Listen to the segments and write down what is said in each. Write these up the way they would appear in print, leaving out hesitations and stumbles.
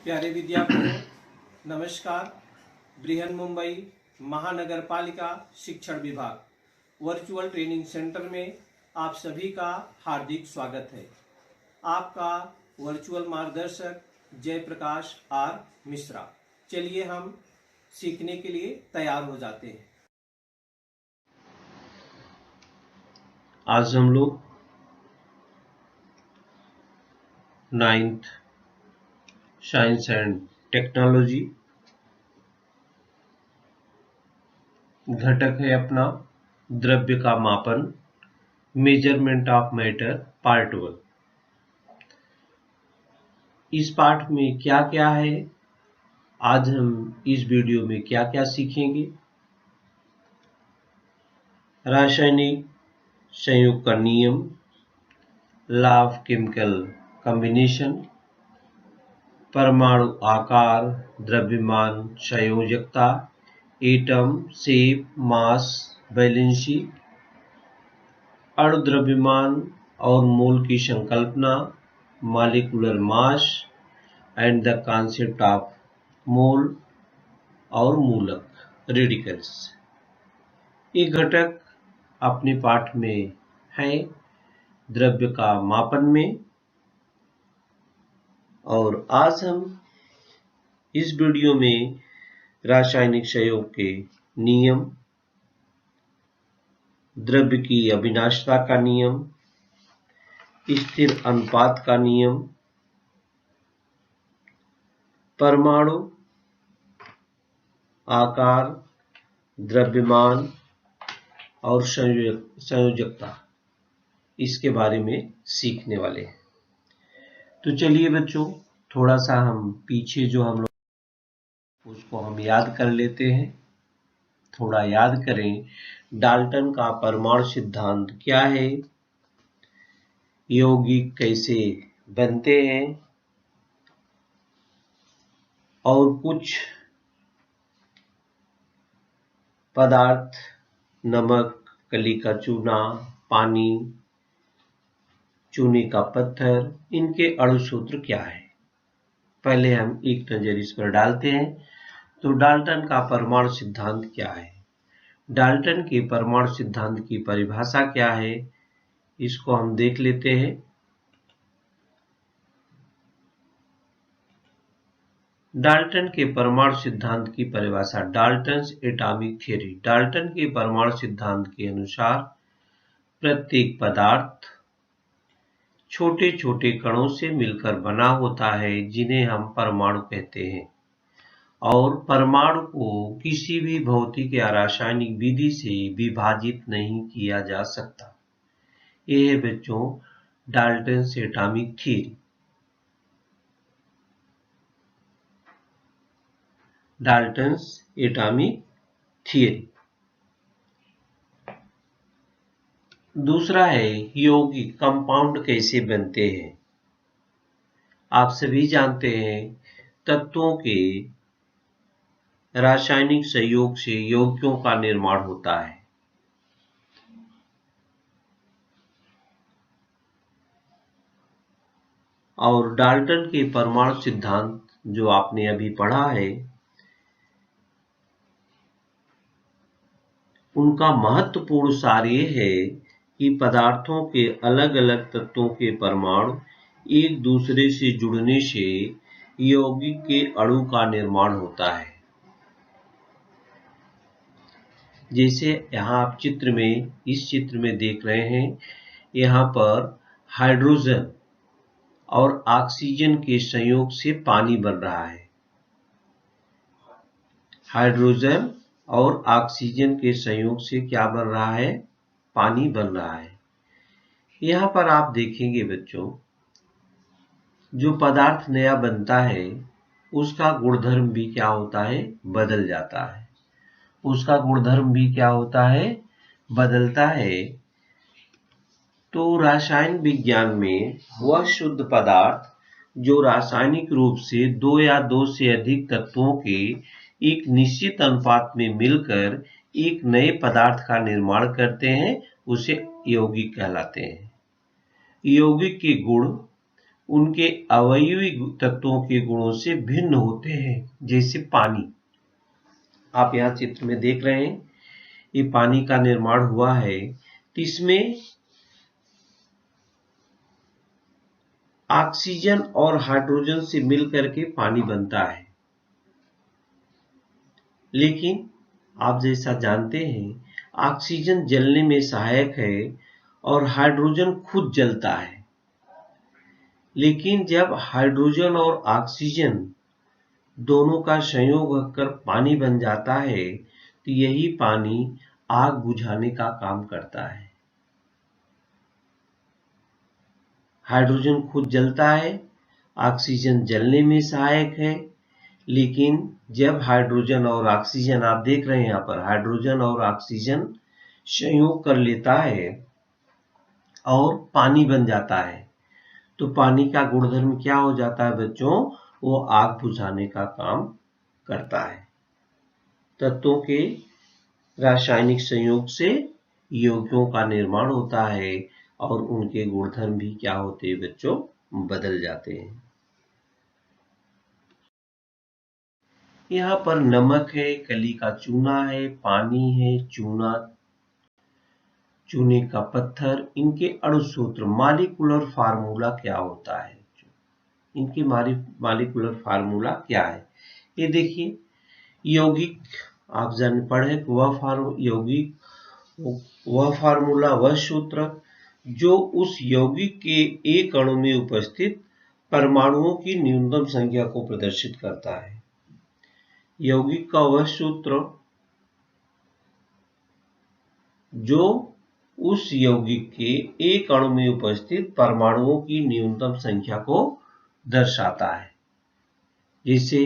प्यारे विद्यार्थियों, नमस्कार। बृहन मुंबई महानगर पालिका शिक्षण विभाग वर्चुअल ट्रेनिंग सेंटर में आप सभी का हार्दिक स्वागत है। आपका वर्चुअल मार्गदर्शक जयप्रकाश आर मिश्रा। चलिए हम सीखने के लिए तैयार हो जाते हैं। आज हम लोग 9th साइंस एंड टेक्नोलॉजी घटक है अपना द्रव्य का मापन, मेजरमेंट ऑफ मैटर, पार्ट 1। इस पाठ में क्या क्या है, आज हम इस वीडियो में क्या क्या सीखेंगे। रासायनिक संयोग का नियम, लॉ ऑफ केमिकल कॉम्बिनेशन, परमाणु आकार, द्रव्यमान, संयोजकता, एटम शेप, मास, वैलेंसी, अणु द्रव्यमान और मोल की संकल्पना, molecular mass and the concept of mole और मूलक, रेडिकल्स। ये घटक अपने पाठ में है द्रव्य का मापन में। और आज हम इस वीडियो में रासायनिक संयोग के नियम, द्रव्य की अविनाशिता का नियम, स्थिर अनुपात का नियम, परमाणु आकार, द्रव्यमान और संयोजकता, इसके बारे में सीखने वाले हैं। तो चलिए बच्चों, थोड़ा सा हम पीछे जो हम लोग उसको हम याद कर लेते हैं। थोड़ा याद करें, डाल्टन का परमाणु सिद्धांत क्या है, यौगिक कैसे बनते हैं, और कुछ पदार्थ, नमक, कली का चूना, पानी, चूने का पत्थर, इनके अणु सूत्र क्या है। पहले हम एक नजर इस पर डालते हैं। तो डाल्टन का परमाणु सिद्धांत क्या है, डाल्टन के परमाणु सिद्धांत की परिभाषा क्या है, इसको हम देख लेते हैं। डाल्टन के परमाणु सिद्धांत की परिभाषा, डाल्टन्स एटॉमिक थ्योरी। डाल्टन के परमाणु सिद्धांत के अनुसार प्रत्येक पदार्थ छोटे छोटे कणों से मिलकर बना होता है, जिन्हें हम परमाणु कहते हैं। और परमाणु को किसी भी भौतिक या रासायनिक विधि से विभाजित नहीं किया जा सकता। यह है बच्चों Dalton's atomic theory. Dalton's atomic theory. दूसरा है यौगिक, कंपाउंड कैसे बनते हैं। आप सभी जानते हैं तत्वों के रासायनिक संयोग से यौगिकों का निर्माण होता है। और डाल्टन के परमाणु सिद्धांत जो आपने अभी पढ़ा है, उनका महत्वपूर्ण सार ये है कि पदार्थों के अलग अलग तत्वों के परमाणु एक दूसरे से जुड़ने से यौगिक के अणु का निर्माण होता है। जैसे यहाँ आप इस चित्र में देख रहे हैं, यहाँ पर हाइड्रोजन और ऑक्सीजन के संयोग से पानी बन रहा है। हाइड्रोजन और ऑक्सीजन के संयोग से क्या बन रहा है, पानी बन रहा है। यहाँ पर आप देखेंगे बच्चों, जो पदार्थ नया बनता है उसका गुणधर्म भी क्या होता है, बदल जाता है। उसका गुणधर्म भी क्या होता है, बदलता है। तो रासायन विज्ञान में वह शुद्ध पदार्थ जो रासायनिक रूप से दो या दो से अधिक तत्वों के एक निश्चित अनुपात में मिलकर एक नए पदार्थ का निर्माण करते हैं, उसे यौगिक कहलाते हैं। यौगिक के गुण उनके अवयवी तत्वों के गुणों से भिन्न होते हैं। जैसे पानी, आप यहाँ चित्र में देख रहे हैं, ये पानी का निर्माण हुआ है, तो इसमें ऑक्सीजन और हाइड्रोजन से मिलकर के पानी बनता है। लेकिन आप जैसा जानते हैं, ऑक्सीजन जलने में सहायक है और हाइड्रोजन खुद जलता है। लेकिन जब हाइड्रोजन और ऑक्सीजन दोनों का संयोग होकर पानी बन जाता है, तो यही पानी आग बुझाने का काम करता है। हाइड्रोजन खुद जलता है, ऑक्सीजन जलने में सहायक है, लेकिन जब हाइड्रोजन और ऑक्सीजन, आप देख रहे हैं यहाँ पर, हाइड्रोजन और ऑक्सीजन संयोग कर लेता है और पानी बन जाता है, तो पानी का गुणधर्म क्या हो जाता है बच्चों? वो आग बुझाने का काम करता है। तत्वों के रासायनिक संयोग से यौगिकों का निर्माण होता है और उनके गुणधर्म भी क्या होते हैं बच्चों? बदल जाते हैं। यहाँ पर नमक है, कली का चूना है, पानी है, चूने का पत्थर, इनके अणुसूत्र, मॉलिक्यूलर फार्मूला क्या होता है? इनके मॉलिक्यूलर फार्मूला क्या है? ये देखिए, यौगिक, आप पढ़े यौगिक वह फार्मूला, वह सूत्र जो उस यौगिक के एक अणु में उपस्थित परमाणुओं की न्यूनतम संख्या को प्रदर्शित करता है। यौगिक का वह सूत्र जो उस यौगिक के एक अणु में उपस्थित परमाणुओं की न्यूनतम संख्या को दर्शाता है। जैसे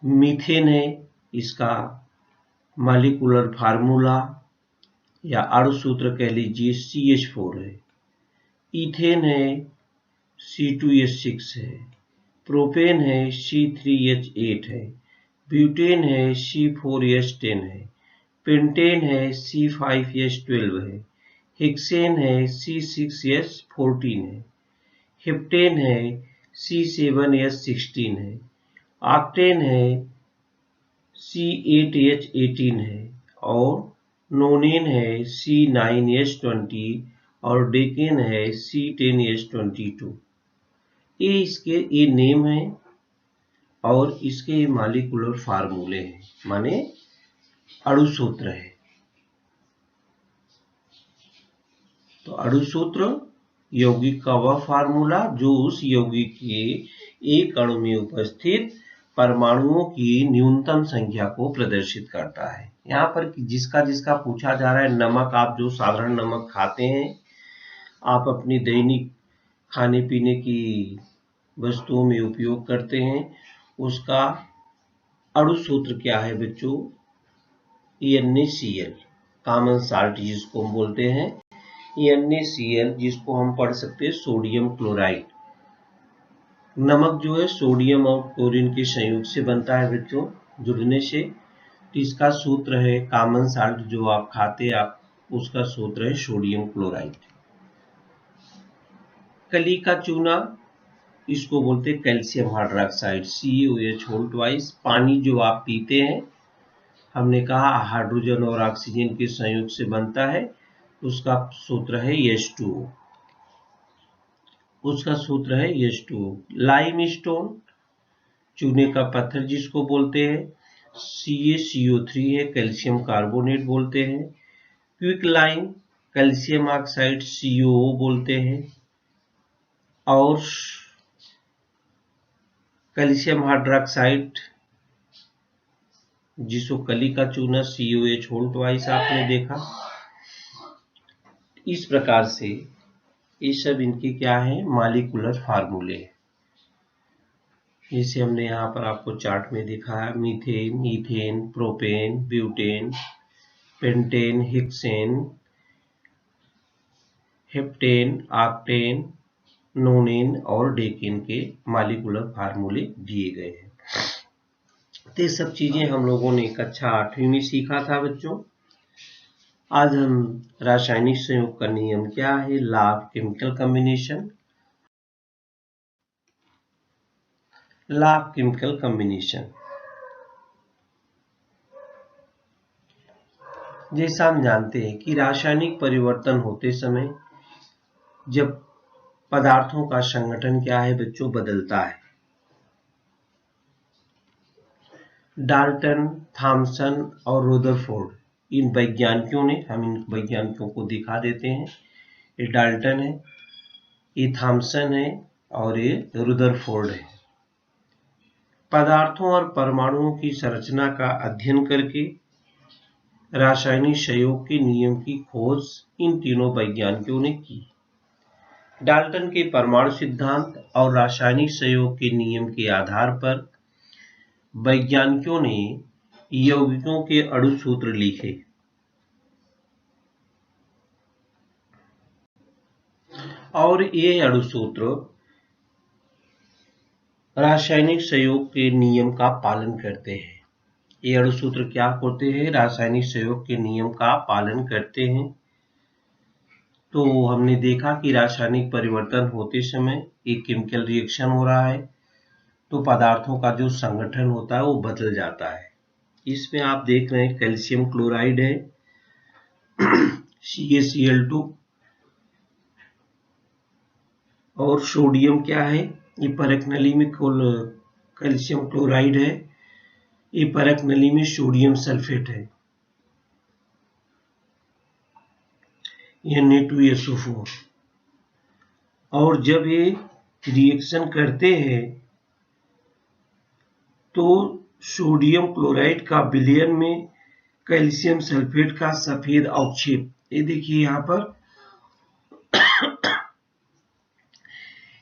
मीथेन है, इसका मॉलिक्यूलर फार्मूला या अणुसूत्र कह लीजिए CH4 है। इथेन है, C2H6 है। प्रोपेन है, C3H8 है। ब्यूटेन है, C4H10 है। पेंटेन है, C5H12 है। हेक्सेन है, C6H14 है। हेप्टेन है, C7H16 है। ऑक्टेन है, C8H18 है और नोनेन है, C9H20 और डेकेन है, C10H22। ये नेम है और इसके मॉलिक्यूलर फार्मूले हैं, माने अणुसूत्र है। तो अणुसूत्र यौगिक का वह फार्मूला जो उस यौगिक के एक अणु में उपस्थित परमाणुओं की न्यूनतम संख्या को प्रदर्शित करता है। यहाँ पर जिसका पूछा जा रहा है, नमक, आप जो साधारण नमक खाते हैं, आप अपनी दैनिक खाने पीने की वस्तुओं में उपयोग करते हैं, उसका अणुसूत्र क्या है बच्चों? NaCl, कॉमन साल्ट जिसको हम बोलते हैं, NaCl, जिसको हम पढ़ सकते हैं सोडियम क्लोराइड। नमक जो है सोडियम और क्लोरीन के संयोग से बनता है बच्चों, जुड़ने से। तो इसका सूत्र है, कॉमन साल्ट जो आप खाते हैं, उसका सूत्र है सोडियम क्लोराइड। कली का चूना, इसको बोलते हैं कैल्शियम हाइड्रोक्साइड, CaOH2। पानी जो आप पीते हैं, हमने कहा हाइड्रोजन और ऑक्सीजन के संयोग से बनता है, उसका सूत्र है H2O। उसका सूत्र है H2O। लाइम स्टोन, चूने का पत्थर जिसको बोलते हैं, CaCO3 है, कैल्शियम कार्बोनेट बोलते हैं। Quick lime, calcium oxide, COO बोलते हैं। और कैल्शियम हाइड्रोक्साइड, जिसको कली का चूना, COH2 आपने देखा। इस प्रकार से ये सब इनके क्या है? मॉलिक्यूलर फार्मूले। जैसे हमने यहाँ पर आपको चार्ट में दिखा है, methane, ethane, propane, butane, pentane, hexane, heptane, octane, नोनेन और डेकेन के मॉलिक्यूलर फार्मूले दिए गए हैं। तो ये सब चीजें हम लोगों ने कक्षा 8वीं में सीखा था बच्चों। आज हम रासायनिक संयोग का नियम क्या है, law of chemical combination, law of chemical combination. जैसा हम जानते हैं कि रासायनिक परिवर्तन होते समय जब पदार्थों का संगठन क्या है बच्चों, बदलता है। डाल्टन, थॉमसन और रदरफोर्ड, इन वैज्ञानिकों ने, हम इन वैज्ञानिकों को दिखा देते हैं। ये डाल्टन है, ये थॉमसन है और ये रदरफोर्ड है। पदार्थों और परमाणुओं की संरचना का अध्ययन करके रासायनिक संयोग के नियम की खोज इन तीनों वैज्ञानिकों ने की। डाल्टन के परमाणु सिद्धांत और रासायनिक संयोग के नियम के आधार पर वैज्ञानिकों ने यौगिकों के अणु सूत्र लिखे और ये अणु सूत्र रासायनिक संयोग के नियम का पालन करते हैं। ये अणु सूत्र क्या करते हैं, रासायनिक संयोग के नियम का पालन करते हैं। तो हमने देखा कि रासायनिक परिवर्तन होते समय एक केमिकल रिएक्शन हो रहा है तो पदार्थों का जो संगठन होता है वो बदल जाता है। इसमें आप देख रहे हैं कैल्शियम क्लोराइड है CaCl2 और सोडियम क्या है, ये परख नली में कैल्शियम क्लोराइड है, ये परख नली में सोडियम सल्फेट है, Na2SO4। और जब ये रिएक्शन करते हैं तो सोडियम क्लोराइड का विलयन में कैल्शियम सल्फेट का सफेद अवक्षेप, ये देखिए यहाँ पर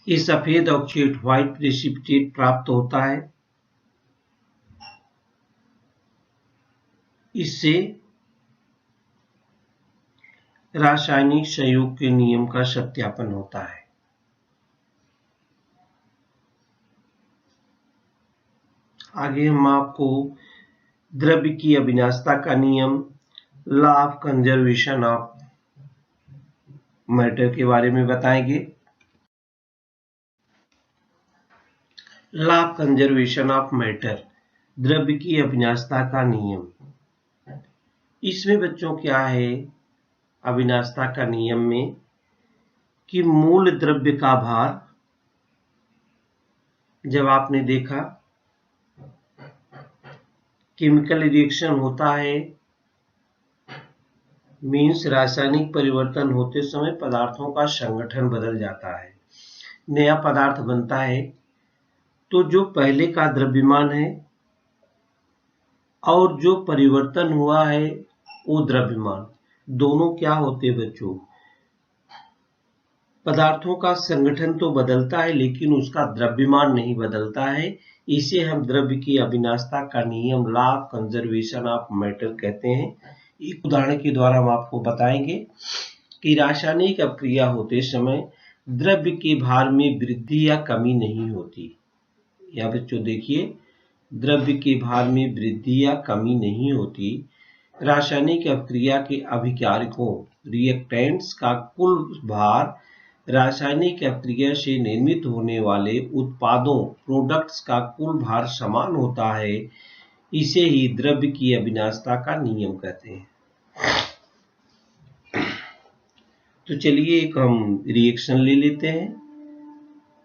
ये सफेद अवक्षेप व्हाइट प्रेसिपिटेट प्राप्त होता है। इससे रासायनिक संयोग के नियम का सत्यापन होता है। आगे हम आपको द्रव्य की अविनाशिता का नियम, law of conservation of matter के बारे में बताएंगे। Law of conservation of matter, द्रव्य की अविनाशिता का नियम। इसमें बच्चों क्या है अविनाशिता का नियम में कि मूल द्रव्य का भार, जब आपने देखा केमिकल रिएक्शन होता है मीन्स रासायनिक परिवर्तन होते समय पदार्थों का संगठन बदल जाता है, नया पदार्थ बनता है, तो जो पहले का द्रव्यमान है और जो परिवर्तन हुआ है वो द्रव्यमान, दोनों क्या होते हैं बच्चों, पदार्थों का संगठन तो बदलता है लेकिन उसका द्रव्यमान नहीं बदलता है। इसे हम द्रव्य की अविनाशिता का नियम, law of conservation of matter कहते हैं। एक उदाहरण के द्वारा हम आपको बताएंगे कि रासायनिक अपक्रिया होते समय द्रव्य के भार में वृद्धि या कमी नहीं होती। या बच्चों देखिए, द्रव्य के भार में वृद्धि या कमी नहीं होती। रासायनिक अपक्रिया के अभिकारकों, रिएक्टेंट्स का कुल भार रासायनिक अपक्रिया से निर्मित होने वाले उत्पादों, प्रोडक्ट्स का कुल भार समान होता है। इसे ही द्रव्य की अविनाशिता का नियम कहते हैं। तो चलिए एक हम रिएक्शन ले लेते हैं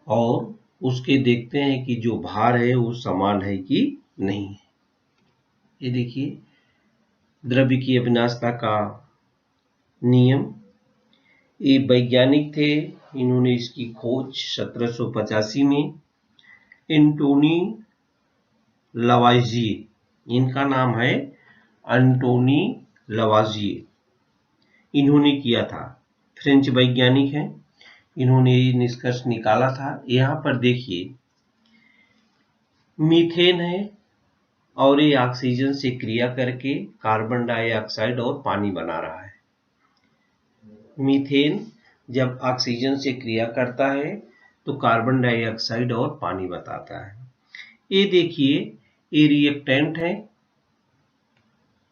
और उसके देखते हैं कि जो भार है वो समान है कि नहीं। ये देखिए द्रव्य की अविनाशिता का नियम, ये वैज्ञानिक थे, इन्होंने इसकी खोज 1785 में एंटोनी लवाइजिए, इनका नाम है एंटोनी लवाइजिए, इन्होंने किया था, फ्रेंच वैज्ञानिक हैं, इन्होंने ये निष्कर्ष निकाला था। यहाँ पर देखिए मीथेन है और ये ऑक्सीजन से क्रिया करके कार्बन डाइऑक्साइड और पानी बना रहा है। मीथेन जब ऑक्सीजन से क्रिया करता है तो कार्बन डाइऑक्साइड और पानी बताता है। ये देखिए ये रिएक्टेंट है,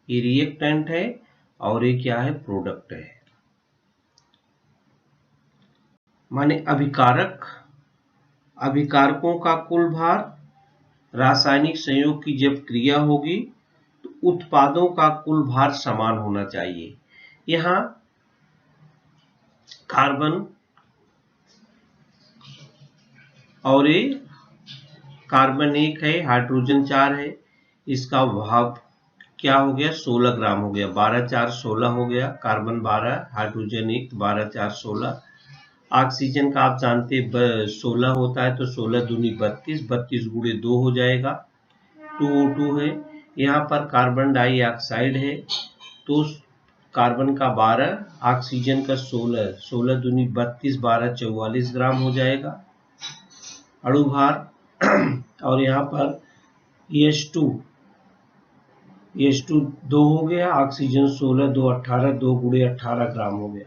ये रिएक्टेंट है और ये क्या है, प्रोडक्ट है। माने अभिकारक, अभिकारकों का कुल भार रासायनिक संयोग की जब क्रिया होगी तो उत्पादों का कुल भार समान होना चाहिए। यहाँ कार्बन और कार्बन 1 है, हाइड्रोजन 4 है, इसका भाग क्या हो गया 16 ग्राम हो गया, 12 4 16 हो गया, कार्बन 12 हाइड्रोजन 1 12 4 16। ऑक्सीजन का आप जानते 16 होता है तो 16 दूनी 32, 32 गुणे 2 हो जाएगा, 2O2 है। यहाँ पर कार्बन डाइऑक्साइड है तो कार्बन का 12 ऑक्सीजन का 16, 16 दूनी 32 12 44 ग्राम हो जाएगा अणु भार। और यहाँ पर H2 2 हो गया, ऑक्सीजन 16 2 18, 2 गुणे 18 ग्राम हो गया,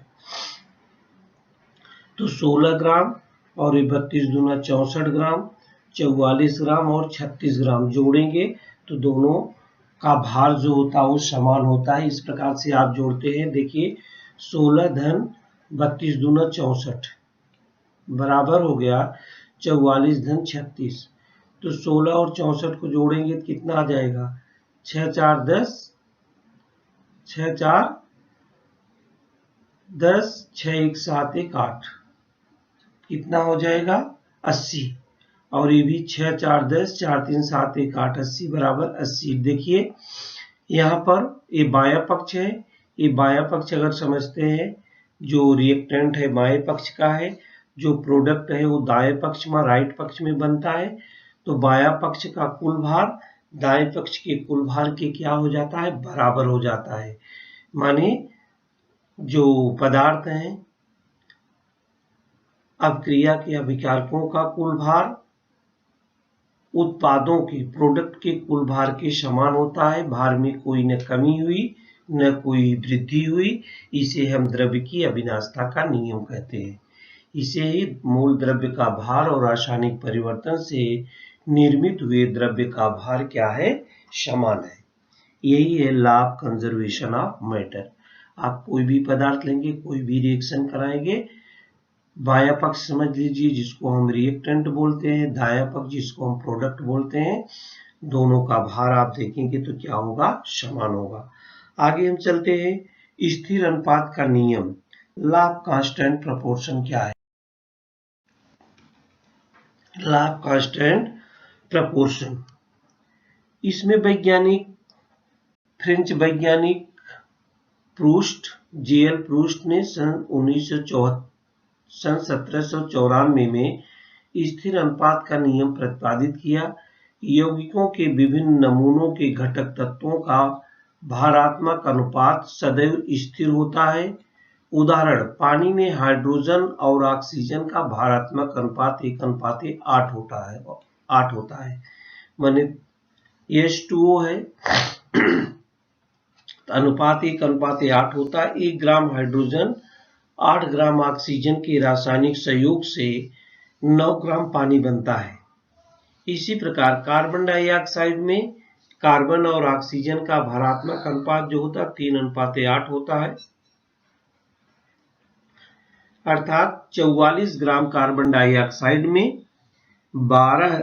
तो 16 ग्राम और 32 दूना 64 ग्राम, 44 ग्राम और 36 ग्राम जोड़ेंगे तो दोनों का भार जो होता है वो समान होता है। इस प्रकार से आप जोड़ते हैं, देखिए 16 धन 32 दूना 64 बराबर हो गया 44 धन 36, तो 16 और 64 को जोड़ेंगे तो कितना आ जाएगा 6 4 10, 6 4 10, 6 1 7 1 8, कितना हो जाएगा 80, और ये भी 6 4 10, 4 3 7 1 8, 80 बराबर 80। देखिए यहाँ पर ये बायां पक्ष है, ये बायां पक्ष अगर समझते हैं जो रिएक्टेंट है बाएं पक्ष का है, जो प्रोडक्ट है वो दाएं पक्ष में राइट पक्ष में बनता है, तो बायां पक्ष का कुल भार दाएं पक्ष के कुल भार के क्या हो जाता है बराबर हो जाता है। माने जो पदार्थ हैं अपक्रिया के अभिकारकों का कुल भार उत्पादों के प्रोडक्ट के कुल भार के समान होता है, भार में कोई न कमी हुई न कोई वृद्धि हुई, इसे हम द्रव्य की अविनाशता का नियम कहते हैं। इसे ही मूल द्रव्य का भार और रासायनिक परिवर्तन से निर्मित हुए द्रव्य का भार क्या है समान है। यही है law of conservation of matter. आप कोई भी पदार्थ लेंगे, कोई भी रिएक्शन कराएंगे, बायां पक्ष समझ लीजिए जिसको हम रिएक्टेंट बोलते हैं, दायां पक्ष जिसको हम प्रोडक्ट बोलते हैं, दोनों का भार आप देखेंगे तो क्या होगा समान होगा। आगे हम चलते हैं स्थिर अनुपात का नियम, लॉ ऑफ कांस्टेंट प्रोपोर्शन क्या है। लॉ ऑफ कांस्टेंट प्रोपोर्शन, इसमें वैज्ञानिक फ्रेंच वैज्ञानिक प्रूस्ट जेएल प्रूस्ट ने सन 1794 में स्थिर अनुपात का नियम प्रतिपादित किया। यौगिकों के विभिन्न नमूनों के घटक तत्वों का भारात्मक अनुपात सदैव स्थिर होता है। उदाहरण, पानी में हाइड्रोजन और ऑक्सीजन का भारात्मक अनुपात 1:8 होता है, माने H2O है अनुपात 1:8 होता है। 1 ग्राम हाइड्रोजन 8 ग्राम ऑक्सीजन के रासायनिक संयोग से 9 ग्राम पानी बनता है। इसी प्रकार कार्बन डाइऑक्साइड में कार्बन और ऑक्सीजन का भारात्मक अनुपात जो होता है 3:8 होता है, अर्थात 44 ग्राम कार्बन डाइऑक्साइड में 12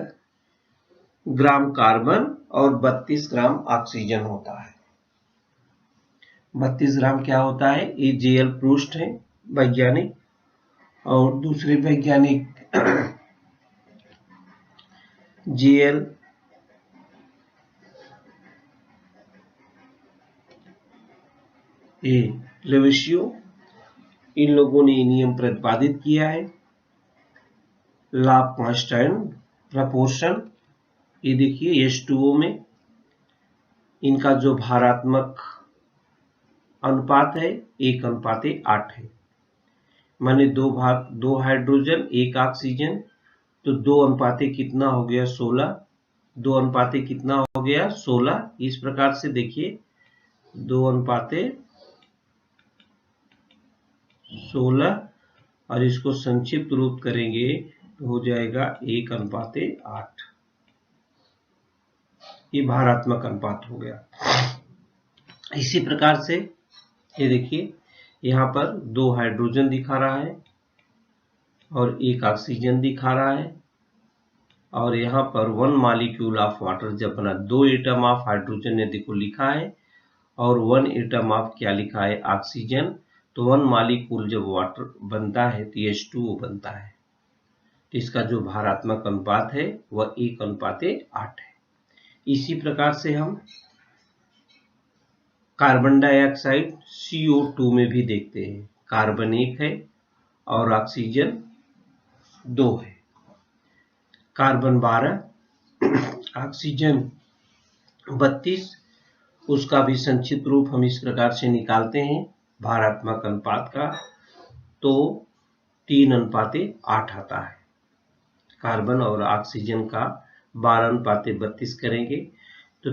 ग्राम कार्बन और 32 ग्राम ऑक्सीजन होता है। 32 ग्राम क्या होता है, ये जेएल प्रूस्ट है वैज्ञानिक, और दूसरे वैज्ञानिक जेएल लेवेशियो, इन लोगों ने नियम प्रतिपादित किया है लॉ ऑफ कांस्टेंट प्रोपोर्शन। ये देखिए H2O में इनका जो भारात्मक अनुपात है 1:8 है, माने 2 हाइड्रोजन 1 ऑक्सीजन, तो 2 कितना हो गया 16, 2 कितना हो गया 16। इस प्रकार से देखिए 2:16 और इसको संक्षिप्त रूप करेंगे तो हो जाएगा 1:8, ये भारात्मक अनुपात हो गया। इसी प्रकार से ये देखिए यहाँ पर 2 हाइड्रोजन दिखा रहा है और 1 ऑक्सीजन दिखा रहा है, और यहाँ पर 1 मॉलिक्यूल ऑफ वाटर जब बना, 2 एटम ऑफ हाइड्रोजन ने देखो लिखा है और 1 एटम ऑफ क्या लिखा है, ऑक्सीजन। तो 1 मॉलिक्यूल जब वाटर बनता है तो H2O बनता है। तो इसका जो भारात्मक अनुपात है वह 1:8 है। इसी प्रकार से हम कार्बन डाइऑक्साइड CO2 में भी देखते हैं, कार्बन 1 है और ऑक्सीजन 2 है। कार्बन 12 ऑक्सीजन 32, उसका भी संक्षिप्त रूप हम इस प्रकार से निकालते हैं भारात्मक अनुपात का, तो 3:8 आता है। कार्बन और ऑक्सीजन का 12:32 करेंगे तो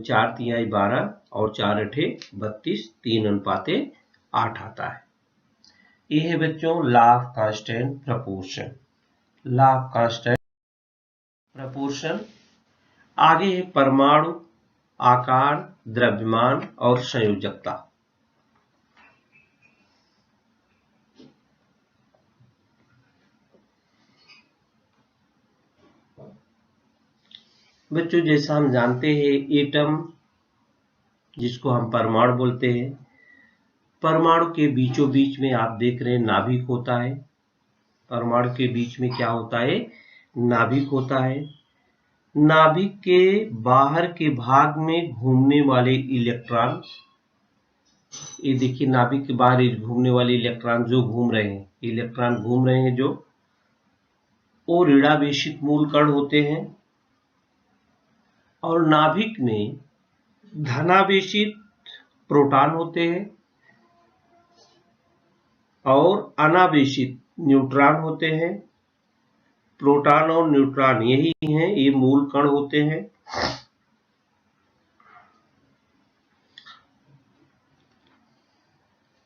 4 तिहाई 12 और 4 अठे 32, 3:8 आता है। ये है बच्चों law of constant proportion. Law of constant proportion. आगे है परमाणु, आकार, द्रव्यमान और संयोजकता। बच्चों जैसा हम जानते हैं एटम, जिसको हम परमाणु बोलते हैं, परमाणु के बीचों बीच में आप देख रहे हैं नाभिक होता है। परमाणु के बीच में क्या होता है, नाभिक होता है। नाभिक के बाहर के भाग में घूमने वाले इलेक्ट्रॉन, ये देखिए नाभिक के बाहर घूमने वाले इलेक्ट्रॉन जो घूम रहे हैं, इलेक्ट्रॉन घूम रहे हैं जो, वो ऋणावेशित मूल कण होते हैं। और नाभिक में धनावेशित प्रोटॉन होते हैं और अनावेशित न्यूट्रॉन होते हैं। प्रोटॉन और न्यूट्रॉन यही हैं, ये मूल कण होते हैं।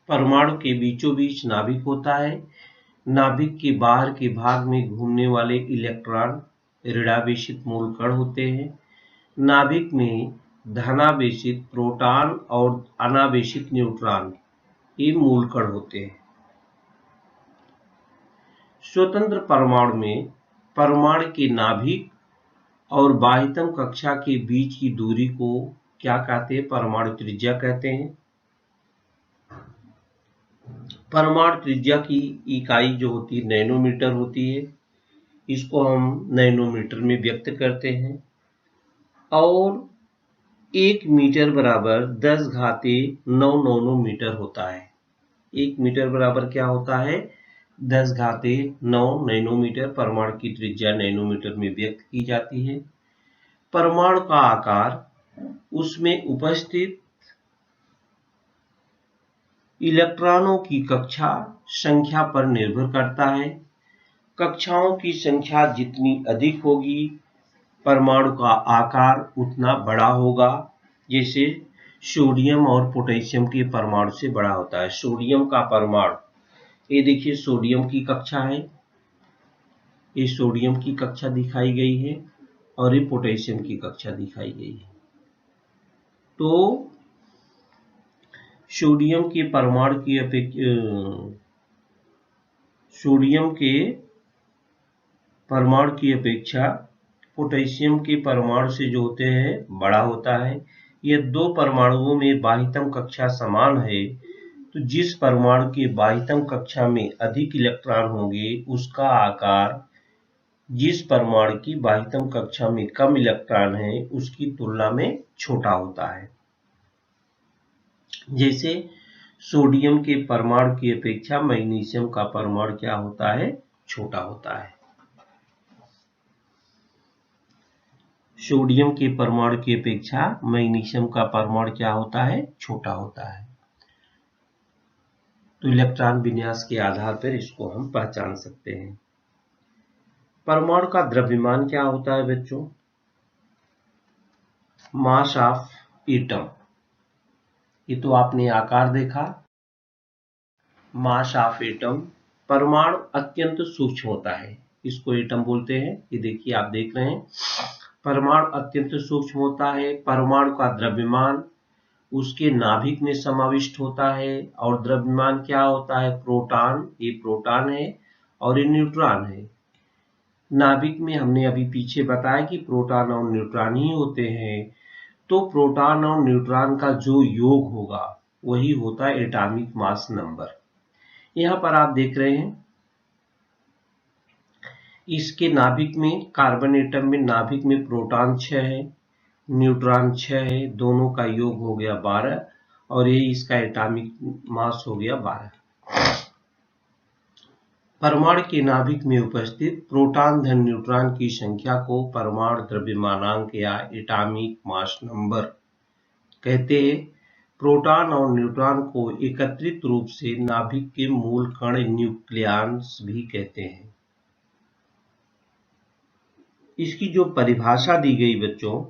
परमाणु के बीचों बीच नाभिक होता है। नाभिक के बाहर के भाग में घूमने वाले इलेक्ट्रॉन ऋणावेशित मूल कण होते हैं। नाभिक में धनावेशित प्रोटॉन और अनावेशित न्यूट्रॉन ये मूल कण होते हैं। स्वतंत्र परमाणु में परमाणु के नाभिक और बाह्यतम कक्षा के बीच की दूरी को क्या कहते हैं, परमाणु त्रिज्या कहते हैं। परमाणु त्रिज्या की इकाई जो होती है नैनोमीटर होती है, इसको हम नैनोमीटर में व्यक्त करते हैं। और 1 मीटर बराबर 10⁻9 नैनोमीटर होता है। 1 मीटर बराबर क्या होता है, 10⁻9 नैनोमीटर। परमाणु की त्रिज्या नैनोमीटर में व्यक्त की जाती है। परमाणु का आकार उसमें उपस्थित इलेक्ट्रॉनों की कक्षा संख्या पर निर्भर करता है। कक्षाओं की संख्या जितनी अधिक होगी परमाणु का आकार उतना बड़ा होगा। जैसे सोडियम और पोटेशियम के परमाणु से बड़ा होता है। सोडियम का परमाणु, ये देखिए सोडियम की कक्षा है, ये सोडियम की कक्षा दिखाई गई है और ये पोटेशियम की कक्षा दिखाई गई है। तो सोडियम के परमाणु की अपेक्षा पोटेशियम के परमाणु से जो होते हैं बड़ा होता है। ये 2 परमाणुओं में बाह्यतम कक्षा समान है, तो जिस परमाणु के बाह्यतम कक्षा में अधिक इलेक्ट्रॉन होंगे उसका आकार जिस परमाणु की बाह्यतम कक्षा में कम इलेक्ट्रॉन है उसकी तुलना में छोटा होता है। जैसे सोडियम के परमाणु की अपेक्षा मैग्नीशियम का परमाणु क्या होता है, छोटा होता है। सोडियम के परमाणु की अपेक्षा मैग्नीशियम का परमाणु क्या होता है, छोटा होता है। तो इलेक्ट्रॉन विन्यास के आधार पर इसको हम पहचान सकते हैं। परमाणु का द्रव्यमान क्या होता है बच्चों, मास ऑफ एटम। ये तो आपने आकार देखा, मास ऑफ एटम। परमाणु अत्यंत सूक्ष्म होता है, इसको एटम बोलते हैं। ये देखिए आप देख रहे हैं, परमाणु अत्यंत सूक्ष्म होता है। परमाणु का द्रव्यमान उसके नाभिक में समाविष्ट होता है। और द्रव्यमान क्या होता है, प्रोटॉन, ये प्रोटॉन है और ये न्यूट्रॉन है। नाभिक में हमने अभी पीछे बताया कि प्रोटॉन और न्यूट्रॉन ही होते हैं, तो प्रोटॉन और न्यूट्रॉन का जो योग होगा वही होता है एटॉमिक मास नंबर। यहां पर आप देख रहे हैं इसके नाभिक में, कार्बन एटम में नाभिक में प्रोटॉन 6 है, न्यूट्रॉन 6 है, दोनों का योग हो गया 12 और ये इसका एटॉमिक मास हो गया 12। परमाणु के नाभिक में उपस्थित प्रोटॉन धन न्यूट्रॉन की संख्या को परमाणु द्रव्यमानांक या एटॉमिक मास नंबर कहते हैं। प्रोटॉन और न्यूट्रॉन को एकत्रित रूप से नाभिक के मूल कण न्यूक्लियस भी कहते हैं। इसकी जो परिभाषा दी गई बच्चों,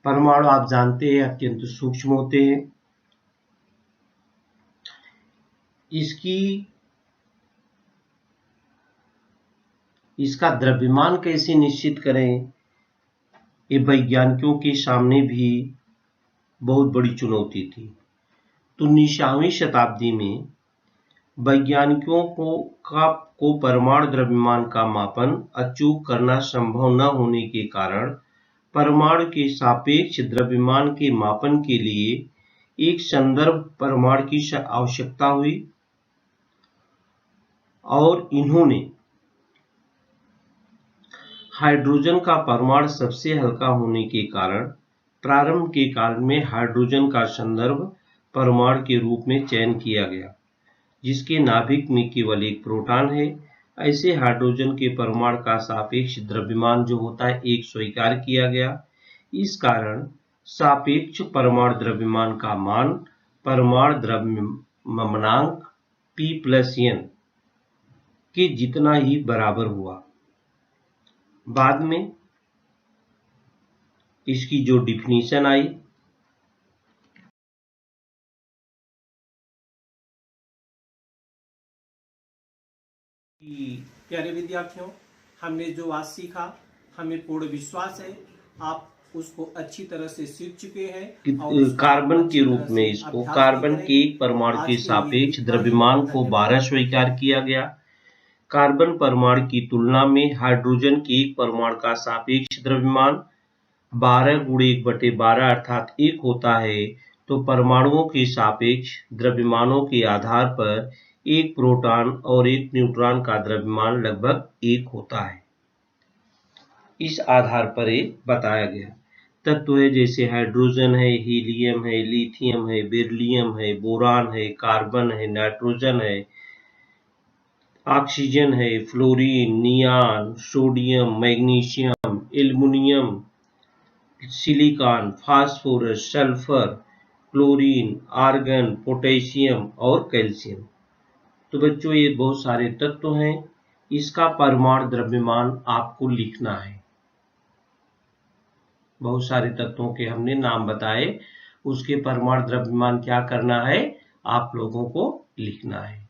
परमाणु आप जानते हैं अत्यंत सूक्ष्म होते हैं। इसका द्रव्यमान कैसे निश्चित करें, ये वैज्ञानिकों के सामने भी बहुत बड़ी चुनौती थी। तो 19वीं शताब्दी में वैज्ञानिकों को परमाणु द्रव्यमान का मापन अचूक करना संभव न होने के कारण परमाणु के सापेक्ष द्रव्यमान के मापन के लिए एक संदर्भ परमाणु की आवश्यकता हुई और इन्होंने हाइड्रोजन का परमाणु सबसे हल्का होने के कारण प्रारंभ के काल में हाइड्रोजन का संदर्भ परमाणु के रूप में चयन किया गया, जिसके नाभिक में केवल एक प्रोटॉन है। ऐसे हाइड्रोजन के परमाणु का सापेक्ष द्रव्यमान जो होता है 1 स्वीकार किया गया। इस कारण सापेक्ष परमाणु द्रव्यमान का मान परमाणु द्रव्यमानांक P+n के जितना ही बराबर हुआ। बाद में इसकी जो डिफिनीशन आई, प्यारे विद्यार्थियों, हमने जो आज सीखा हमें पूर्ण विश्वास है आप उसको अच्छी तरह से सीख चुके हैं। और कार्बन के रूप में इसको कार्बन के एक परमाणु के सापेक्ष द्रव्यमान को 12 स्वीकार किया गया। कार्बन परमाणु की तुलना में हाइड्रोजन के एक परमाणु का सापेक्ष द्रव्यमान 12 × 1/12 अर्थात 1 होता है। तो परमाणुओं के सापेक्ष द्रव्यमानों के आधार पर एक प्रोटॉन और एक न्यूट्रॉन का द्रव्यमान लगभग 1 होता है। इस आधार पर ये बताया गया। तत्व है जैसे हाइड्रोजन है, हीलियम है, लिथियम है, बेरिलियम है, बोरान है, कार्बन है, नाइट्रोजन है, ऑक्सीजन है, fluorine, neon, sodium, magnesium, aluminium, silicon, phosphorus, sulphur, chlorine, argon, potassium और कैल्शियम। तो बच्चों ये बहुत सारे तत्व हैं। इसका परमाणु द्रव्यमान आपको लिखना है। बहुत सारे तत्वों के हमने नाम बताए, उसके परमाणु द्रव्यमान क्या करना है आप लोगों को लिखना है।